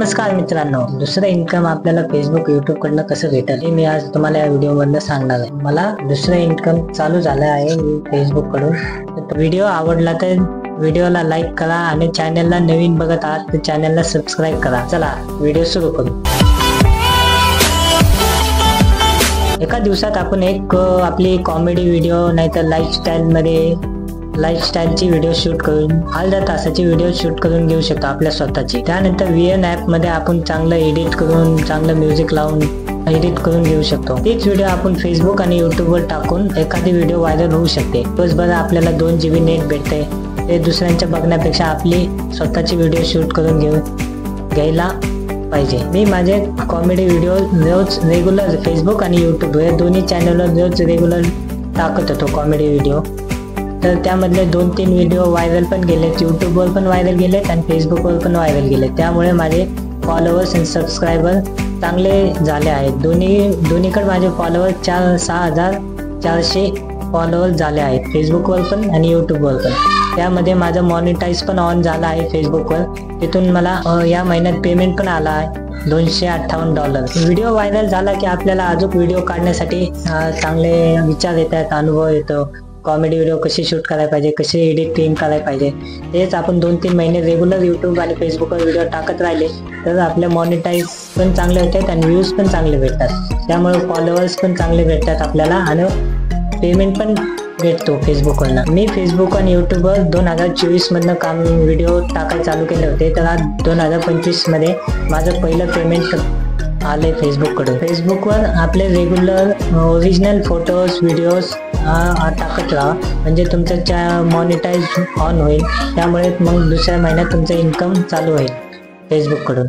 नमस्कार मित्रांनो, दुसरं इन्कम आपल्याला फेसबुक युट्यूब कडनं कसं भेटेल हे मी आज तुम्हाला या व्हिडिओ मधनं सांगणार आहे। मला दुसरं इन्कम चालू झालं आहे फेसबुक कडून। व्हिडिओ आवडला तर व्हिडिओला लाईक करा आणि चॅनलला नवीन बघत आहात तर चॅनलला सबस्क्राईब करा। चला व्हिडिओ सुरू करू। एका दिवसात आपण एक आपली कॉमेडी व्हिडिओ नाहीतर लाईफस्टाईलची व्हिडिओ शूट करून अर्ध्या तासाची व्हिडिओ शूट करून घेऊ शकतो आपल्या स्वतःची। त्यानंतर VN ॲप मध्ये आपण चांगलं एडिट करून चांगलं म्युझिक लावून एडिट करून घेऊ शकतो। तीच व्हिडिओ आपण फेसबुक आणि युट्यूब वर टाकून एखादी व्हिडिओ व्हायरल होऊ शकते। दिवसभर आपल्याला 2 GB नेट भेटते। ते दुसऱ्यांच्या बघण्यापेक्षा आपली स्वतःची व्हिडिओ शूट करून घ्यायला पाहिजे। मी माझे कॉमेडी व्हिडिओ रोज रेग्युलर फेसबुक आणि युट्यूब या दोन्ही चॅनलवर रोज रेग्युलर टाकत होतो कॉमेडी व्हिडिओ। तर त्यामधले 2-3 व्हिडिओ व्हायरल पण गेलेत, युट्यूबवर पण व्हायरल गेलेत आणि फेसबुकवर पण व्हायरल गेलेत। त्यामुळे माझे फॉलोअर्स आणि सबस्क्रायबर चांगले झाले आहेत। दोन्हीकडे माझे फॉलोअर 6,400 फॉलोअर झाले आहेत, फेसबुकवर पण आणि युट्यूबवर पण। त्यामध्ये माझं मॉनिटाईज पण ऑन झाला आहे फेसबुकवर। तिथून मला या महिन्यात पेमेंट पण आला आहे $258। व्हिडिओ व्हायरल झाला की आपल्याला अजून व्हिडिओ काढण्यासाठी चांगले विचार येतात, अनुभव येतो। कॉमेडी व्हिडिओ कशी शूट करायला पाहिजे, कशी एडिटिंग करायला पाहिजे, तेच आपण 2-3 महिने रेग्युलर युट्यूब आणि फेसबुकवर व्हिडिओ टाकत राहिले तर आपले मॉनिटाईज पण चांगले होतात आणि व्ह्यूज पण चांगले भेटतात। त्यामुळे फॉलोअर्स पण चांगले भेटतात आपल्याला आणि पेमेंट पण भेटतो फेसबुकवरनं। मी फेसबुक आणि युट्यूबवर 2024 मधनं व्हिडिओ टाकायला चालू केले होते, तर आज 2025 मध्ये माझं पहिलं पेमेंट आले फेसबुककडून। फेसबुकवर आपले रेग्युलर ओरिजिनल फोटोज व्हिडिओज टाकत राहा, म्हणजे तुमचं मॉनिटाईज ऑन होईल। त्यामुळे मग दुसऱ्या महिन्यात तुमचं इन्कम चालू होईल फेसबुककडून।